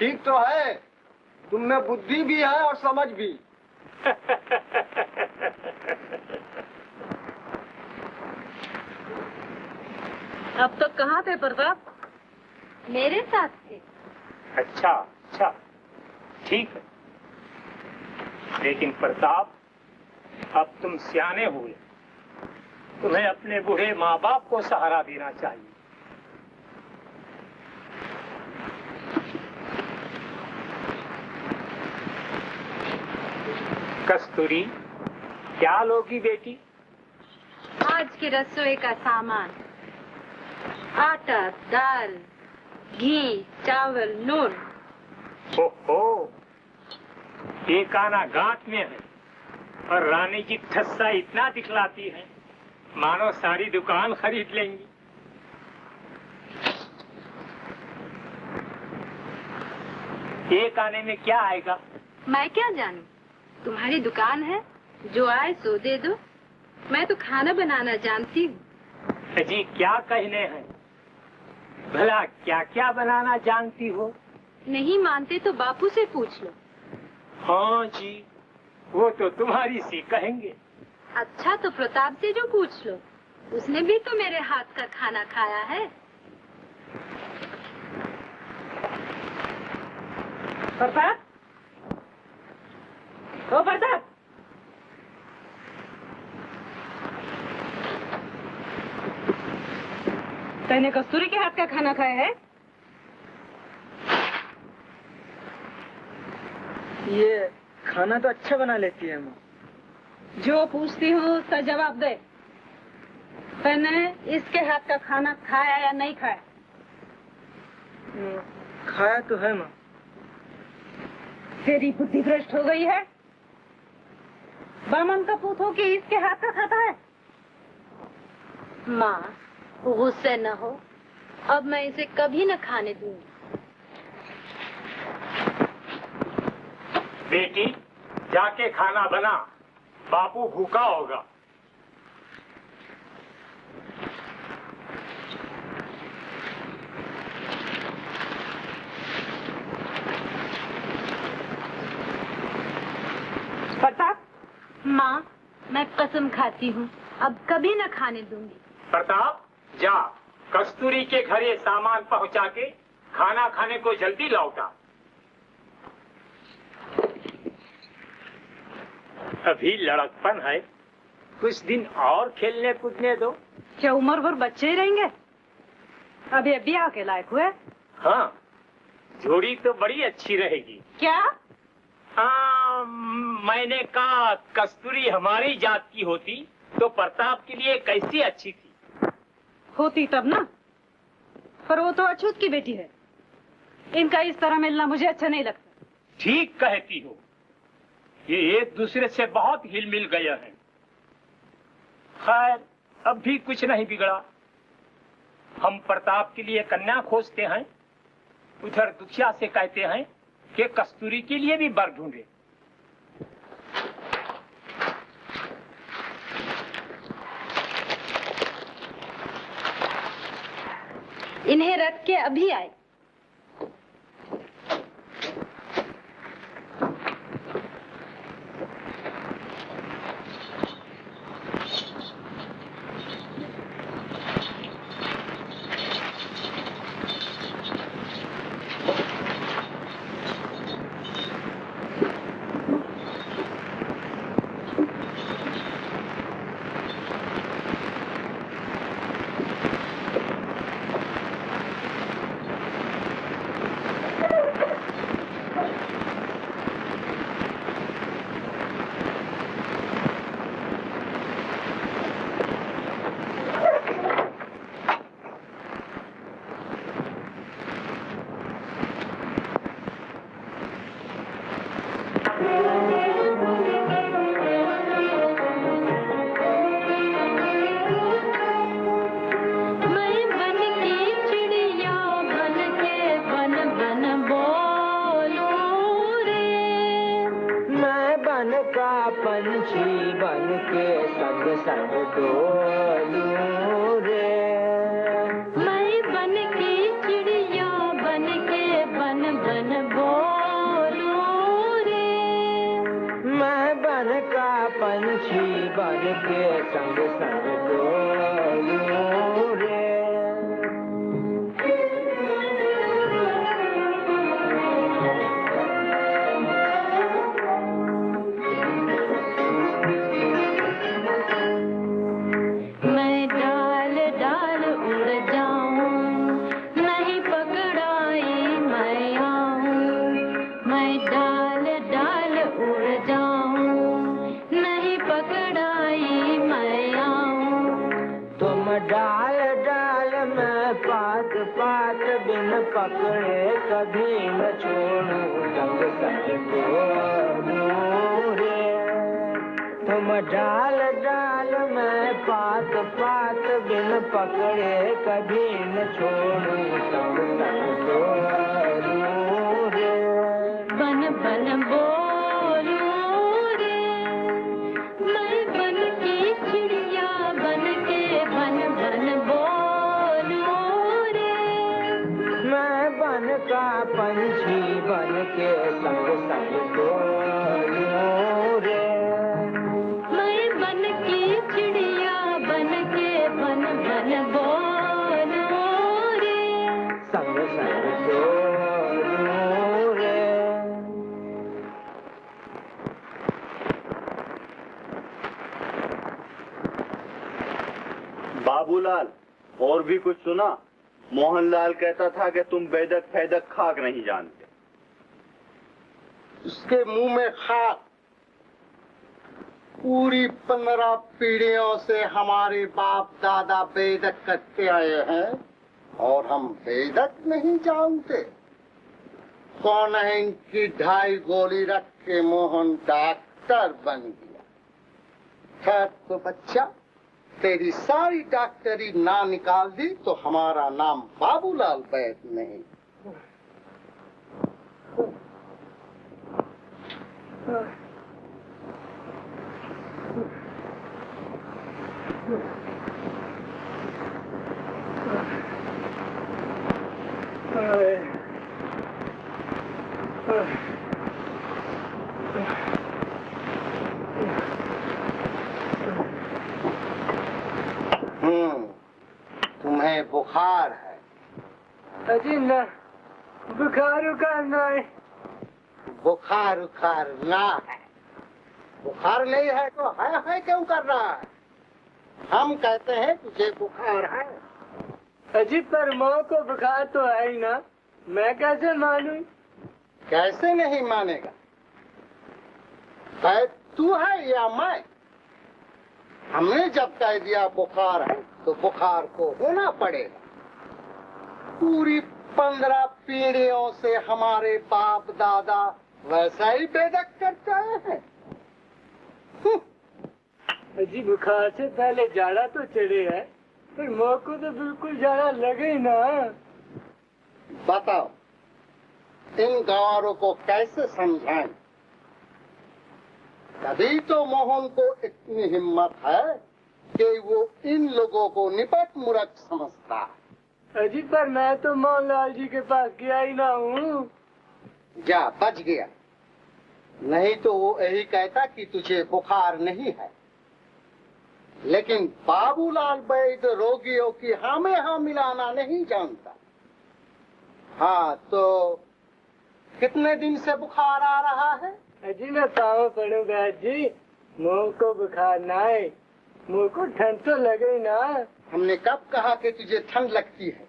ठीक तो है, तुम में बुद्धि भी है और समझ भी। अब तक कहाँ थे प्रताप? मेरे साथ थे। अच्छा अच्छा, ठीक है। लेकिन प्रताप, अब तुम सियाने हुए, तुम्हें अपने बूढ़े माँ बाप को सहारा देना चाहिए। कस्तूरी, क्या लोगी बेटी? आज की रसोई का सामान, आटा, दाल, घी, चावल, नून। ओहो, एक आना गांठ में है और रानी की ठस्सा इतना दिखलाती है मानो सारी दुकान खरीद लेंगी। एक आने में क्या आएगा? मैं क्या जानूं? तुम्हारी दुकान है, जो आए सो दे दो। मैं तो खाना बनाना जानती हूँ। जी क्या कहने हैं? भला क्या क्या बनाना जानती हो? नहीं मानते तो बापू से पूछ लो। हाँ जी, वो तो तुम्हारी सी कहेंगे। अच्छा तो प्रताप से जो पूछ लो, उसने भी तो मेरे हाथ का खाना खाया है। प्रताप, ओ प्रताप, तैने कस्तूरी के हाथ का खाना खाया है? ये खाना तो अच्छा बना लेती है माँ। जो पूछती हूँ उसका जवाब दे। तैने इसके हाथ का खाना खाया या नहीं खाया? खाया तो है माँ। तेरी बुद्धि भ्रष्ट हो गई है। बामन का पूत हो कि इसके हाथ का खाता है? माँ, गुस्से न हो, अब मैं इसे कभी न खाने दूंगी। बेटी, जाके खाना बना, बापू भूखा होगा। प्रताप, माँ, मैं कसम खाती हूँ, अब कभी न खाने दूंगी। प्रताप, जा कस्तूरी के घर ये सामान पहुंचा के खाना खाने को जल्दी लौटा। अभी लड़कपन है, कुछ दिन और खेलने कूदने दो। क्या उम्र भर बच्चे ही रहेंगे? अभी ब्याह के लायक हुए। हाँ, जोड़ी तो बड़ी अच्छी रहेगी। क्या? मैंने कहा कस्तूरी हमारी जात की होती तो प्रताप के लिए कैसी अच्छी थी। होती तब ना, पर वो तो अछूत की बेटी है। इनका इस तरह मिलना मुझे अच्छा नहीं लगता। ठीक कहती हो, ये एक दूसरे से बहुत हिल मिल गए हैं। खैर, अब भी कुछ नहीं बिगड़ा। हम प्रताप के लिए कन्या खोजते हैं, उधर दुखिया से कहते हैं कि कस्तूरी के लिए भी बर ढूंढे। इन्हें रख के अभी आए। बन बन बोलूं रे। मैं बन का पंछी बन के संग संग बोलूं रे। मैं डाल डाल उड़ जाऊं, नहीं पकड़ाई मैं आऊं। मैं डाल डाल उड़ जाऊं, नहीं पकड़ाई मैं आऊं। तुम डाल डाल मैं पात पात बिन पकड़े कभी न छोड़ूं संग संग बोलूं रे। तुम डाल डाल मैं पात पात बिन पकड़े कभी न छोड़ूं संग संग बोलूं रे। बन बन बोलूं रे, मैं बन की चिड़िया बन के बन बन बोलूं रे। मैं बन का पंछी बन के संग संग बोलूं रे। मैं बन की चिड़िया बन के बन बन बोलूं रे। संग संग बोलूं रे। बाबूलाल, और भी कुछ सुना? मोहनलाल कहता था कि तुम बेदक फैदक खाक नहीं जानते। उसके मुंह में खाक। पूरी 15 पीढ़ियों से हमारे बाप दादा बेदक करते आए हैं और हम बेदक नहीं जानते। कौन है इनकी 2.5 गोली रख के मोहन डॉक्टर बन गया। खैर तो बच्चा, तेरी सारी डॉक्टरी ना निकाल दी तो हमारा नाम बाबूलाल बैद नहीं। तुम्हें बुखार है। अजी ना, बुखार उखार नहीं। बुखार उखार ना है। बुखार नहीं है तो है क्यों कर रहा है? हम कहते हैं तुझे बुखार है। अजी पर माँ को बुखार तो है ही ना, मैं कैसे मानूं? कैसे नहीं मानेगा? है तू है या मैं? हमने जब कह दिया बुखार है तो बुखार को होना पड़ेगा। पूरी 15 पीढ़ियों से हमारे बाप दादा वैसा ही बेदक करते आए हैं। अजी बुखार से पहले जाड़ा तो चढ़े है, पर माँ को तो बिल्कुल जाड़ा लगे ही ना। बताओ, इन गंवारों को कैसे समझाएं? तभी तो मोहन को इतनी हिम्मत है कि वो इन लोगों को निपट मूर्ख समझता है। अजी पर मैं तो मोहनलाल जी के पास गया ही ना हूँ। जा, बच गया। नहीं तो वो यही कहता कि तुझे बुखार नहीं है। लेकिन बाबूलाल बैद रोगियों की हाँ में हाँ मिलाना नहीं जानता। हाँ तो कितने दिन से बुखार आ रहा है? अजी मैं पाँव पड़ूंगा जी, मुँह को बुखार ना है, मुँह को ठंड तो लगे ना। हमने कब कहा कि तुझे ठंड लगती है?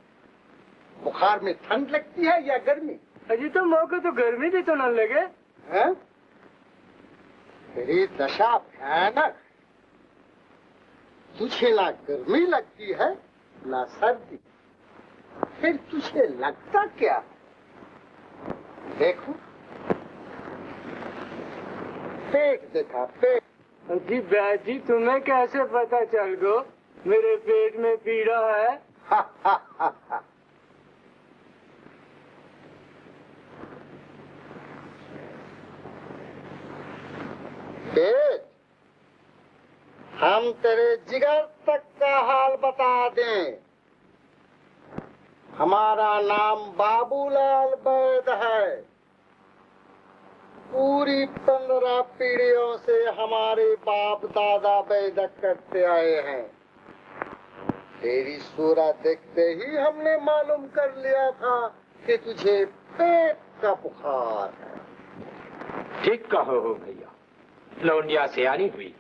बुखार में ठंड लगती है या गर्मी? अजी तो मुँह को तो गर्मी भी तो न लगे। हैं? तेरी दशा भयानक। तुझे ना गर्मी लगती है ना सर्दी, फिर तुझे लगता क्या? देखो, पेट देखा, पेट। अजी बैद जी तुम्हें कैसे पता चल गो मेरे पेट में पीड़ा है? पेट, हम तेरे जिगर तक का हाल बता दें। हमारा नाम बाबूलाल वैद है। पूरी 15 पीढ़ियों से हमारे बाप दादा वैदक करते आए हैं। तेरी सूरत देखते ही हमने मालूम कर लिया था कि तुझे पेट का बुखार है। ठीक कहो हो भैया, लौंडिया सियानी हुई,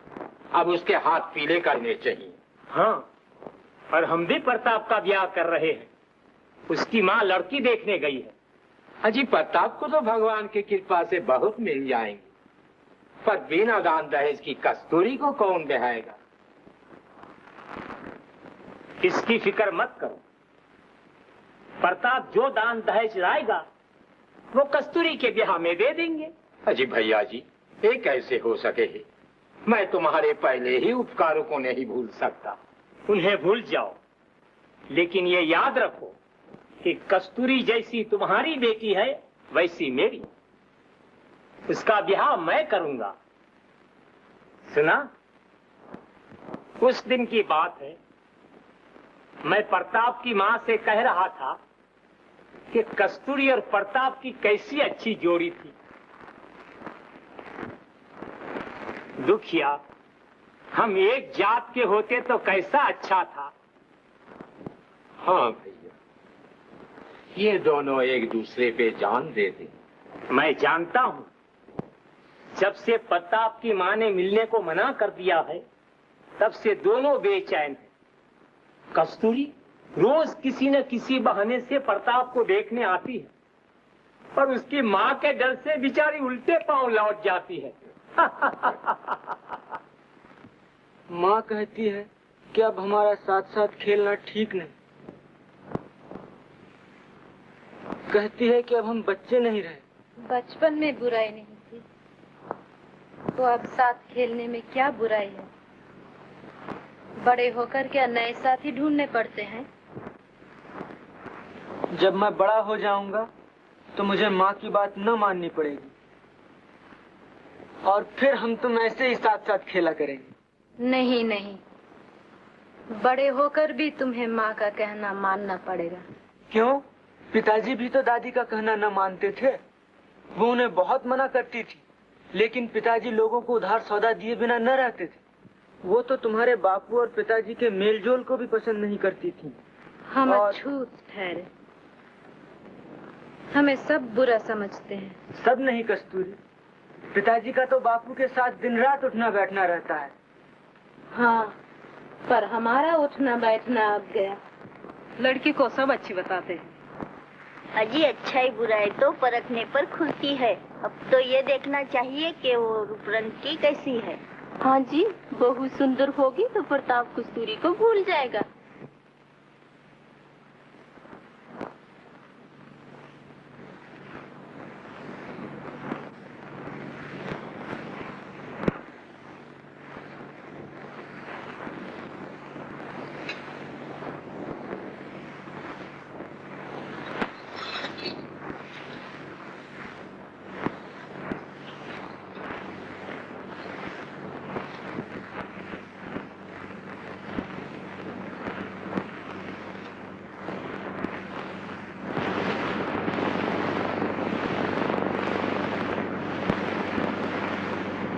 अब उसके हाथ पीले करने चाहिए। हाँ, और हम भी प्रताप का ब्याह कर रहे हैं। उसकी माँ लड़की देखने गई है। अजी प्रताप को तो भगवान की कृपा से बहुत मिल जाएंगे, पर बिना दान दहेज की कस्तूरी को कौन बहाएगा? इसकी फिक्र मत करो, प्रताप जो दान दहेज लाएगा वो कस्तूरी के ब्याह में दे देंगे। अजी भैया जी, ये कैसे हो सके है? मैं तुम्हारे पहले ही उपकारों को नहीं भूल सकता। उन्हें भूल जाओ, लेकिन ये याद रखो कि कस्तूरी जैसी तुम्हारी बेटी है वैसी मेरी। उसका ब्याह मैं करूंगा। सुना? उस दिन की बात है, मैं प्रताप की माँ से कह रहा था कि कस्तूरी और प्रताप की कैसी अच्छी जोड़ी थी। दुखिया, हम एक जात के होते तो कैसा अच्छा था। हाँ भैया, ये दोनों एक दूसरे पे जान देते। मैं जानता हूँ, जब से प्रताप की माँ ने मिलने को मना कर दिया है, तब से दोनों बेचैन हैं। कस्तूरी रोज किसी न किसी बहाने से प्रताप को देखने आती है, और उसकी माँ के डर से बेचारी उल्टे पांव लौट जाती है। माँ कहती है कि अब हमारा साथ साथ खेलना ठीक नहीं। कहती है कि अब हम बच्चे नहीं रहे। बचपन में बुराई नहीं थी, तो अब साथ खेलने में क्या बुराई है? बड़े होकर क्या नए साथी ढूंढने पड़ते हैं? जब मैं बड़ा हो जाऊंगा तो मुझे माँ की बात न माननी पड़ेगी, और फिर हम तुम ऐसे ही साथ साथ खेला करेंगे। नहीं नहीं, बड़े होकर भी तुम्हें माँ का कहना मानना पड़ेगा। क्यों? पिताजी भी तो दादी का कहना न मानते थे। वो उन्हें बहुत मना करती थी, लेकिन पिताजी लोगों को उधार सौदा दिए बिना न रहते थे। वो तो तुम्हारे बापू और पिताजी के मेलजोल को भी पसंद नहीं करती थी। हम अछूत ठहरे, हमें सब बुरा समझते हैं। सब नहीं कस्तूरी, पिताजी का तो बापू के साथ दिन रात उठना बैठना रहता है। हाँ, पर हमारा उठना बैठना अब गया। लड़की को सब अच्छी बताते हैं। अजी अच्छाई बुराई तो परखने पर खुलती है। अब तो ये देखना चाहिए कि वो रूपरंग की कैसी है। हाँ जी, बहुत सुंदर होगी तो प्रताप कस्तूरी को भूल जाएगा।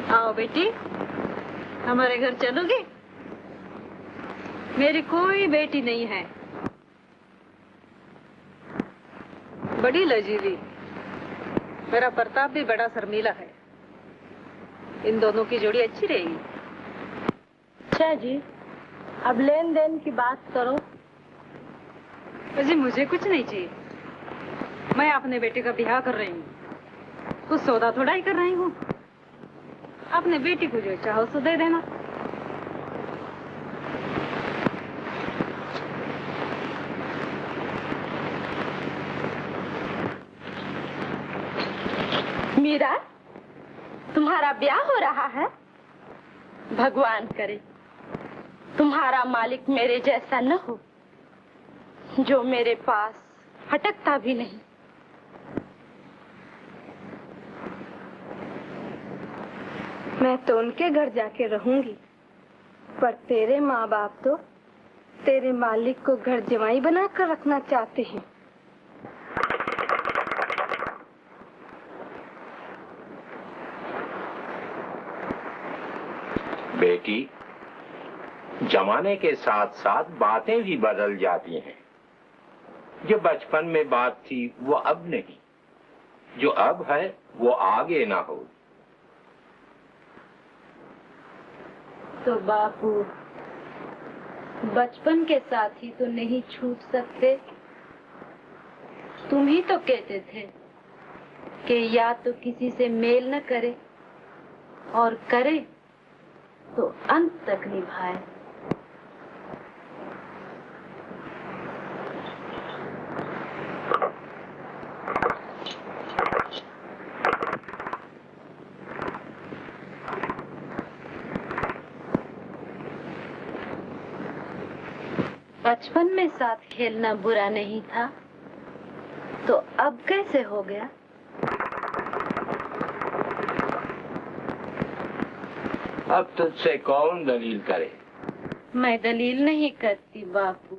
आओ बेटी, हमारे घर चलोगे? मेरी कोई बेटी नहीं है, बड़ी लजीली। मेरा प्रताप भी बड़ा शर्मीला है। इन दोनों की जोड़ी अच्छी रहेगी। अच्छा जी, अब लेन देन की बात करो। जी मुझे कुछ नहीं चाहिए, मैं अपने बेटे का ब्याह कर रही हूँ, कुछ सौदा थोड़ा ही कर रही हूँ। अपने बेटी को जो चाहो सो दे देना। मीरा, तुम्हारा ब्याह हो रहा है? भगवान करे तुम्हारा मालिक मेरे जैसा न हो, जो मेरे पास फटकता भी नहीं। मैं तो उनके घर जाके रहूंगी, पर तेरे माँ बाप तो तेरे मालिक को घर जमाई बनाकर रखना चाहते हैं। बेटी, जमाने के साथ साथ बातें भी बदल जाती हैं। जो बचपन में बात थी वो अब नहीं, जो अब है वो आगे ना हो। तो बापू, बचपन के साथी तो नहीं छूट सकते। तुम ही तो कहते थे कि या तो किसी से मेल न करे और करे तो अंत तक निभाए। बचपन में साथ खेलना बुरा नहीं था, तो अब कैसे हो गया? अब तुझसे कौन दलील करे? मैं दलील नहीं करती बापू,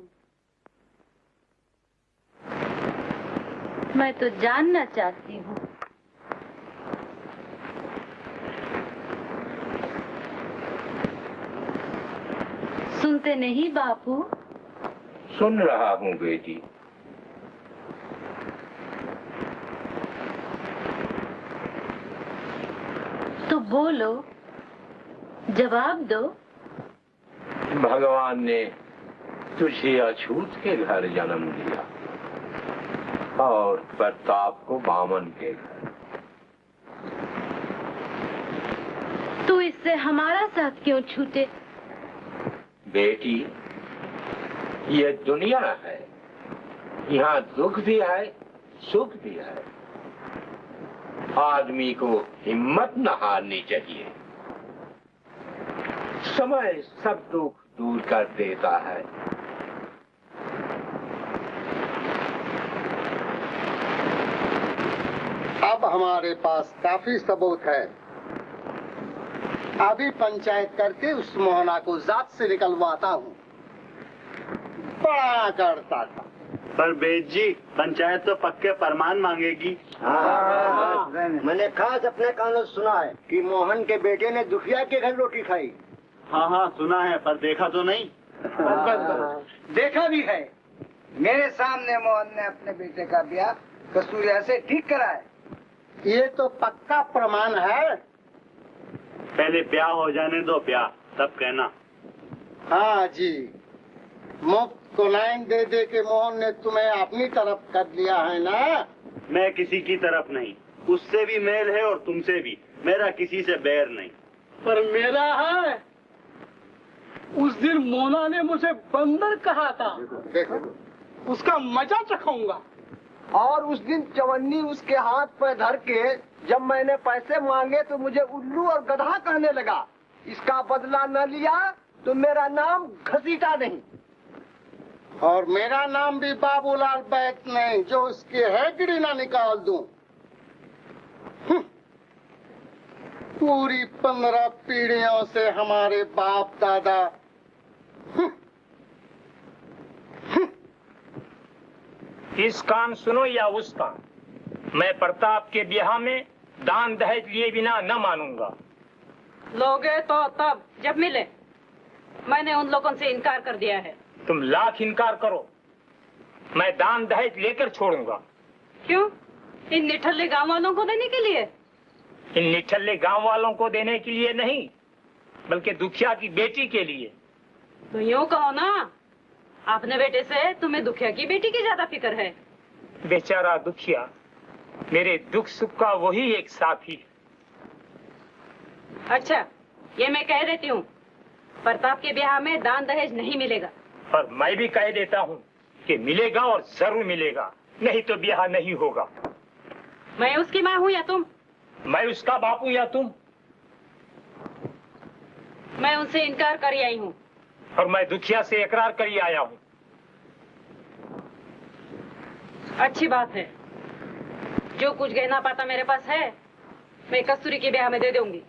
मैं तो जानना चाहती हूँ। सुनते नहीं बापू? सुन रहा हूँ बेटी। तो बोलो, जवाब दो। भगवान ने तुझे अछूत के घर जन्म दिया और प्रताप को बामन के घर। तू इससे हमारा साथ क्यों छूटे? बेटी, ये दुनिया है, यहाँ दुख भी है सुख भी है। आदमी को हिम्मत न हारनी चाहिए। समय सब दुख दूर कर देता है। अब हमारे पास काफी सबूत है। अभी पंचायत करके उस मोहना को जात से निकलवाता हूँ। बड़ा करता था। पर बेद जी, पंचायत तो पक्के फरमान मांगेगी। मैंने खास अपने कानों से सुना है कि मोहन के बेटे ने दुखिया के घर रोटी खाई। हाँ हाँ सुना है, पर देखा तो नहीं। देखा भी है। मेरे सामने मोहन ने अपने बेटे का ब्याह कस्तूरिया से ठीक करा है। ये तो पक्का प्रमाण है। पहले ब्याह हो जाने दो, ब्याह तब कहना। हाँ जी, मुफ्त को लाइन दे दे के मोहन ने तुम्हें अपनी तरफ कर लिया है ना। मैं किसी की तरफ नहीं, उससे भी मेल है और तुमसे भी। मेरा किसी से बैर नहीं। पर मेरा है। उस दिन मोना ने मुझे बंदर कहा था। देखो, उसका मजा चखाऊंगा। और उस दिन चवन्नी उसके हाथ पर धर के जब मैंने पैसे मांगे तो मुझे उल्लू और गधा कहने लगा। इसका बदला न लिया तो मेरा नाम घसीटा नहीं। और मेरा नाम भी बाबूलाल बैत नहीं, जो उसके हेगड़ी ना निकाल दूं। पूरी 15 पीढ़ियों से हमारे बाप दादा इस कान सुनो या उस कान, मैं प्रताप के ब्याह में दान दहेज लिए बिना न मानूंगा। लोगे तो तब जब मिले। मैंने उन लोगों से इनकार कर दिया है। तुम लाख इनकार करो, मैं दान दहेज लेकर छोड़ूंगा। क्यों? इन निठल्ले गांव वालों को देने के लिए? इन निठल्ले गांव वालों को देने के लिए नहीं, बल्कि दुखिया की बेटी के लिए। तो यूँ कहो ना, अपने बेटे से तुम्हें दुखिया की बेटी की ज्यादा फिक्र है। बेचारा दुखिया मेरे दुख सुख का वही एक साथी है। अच्छा, ये मैं कह देती हूँ, प्रताप के ब्याह में दान दहेज नहीं मिलेगा। और मैं भी कह देता हूँ कि मिलेगा और जरूर मिलेगा, नहीं तो ब्याह नहीं होगा। मैं उसकी माँ हूँ या तुम? मैं उसका बाप हूँ या तुम? मैं उनसे इनकार कर आई हूँ। और मैं दुखिया से इकरार कर आया हूँ। अच्छी बात है। जो कुछ गहना पाता मेरे पास है, मैं कस्तूरी के ब्याह में दे दूंगी।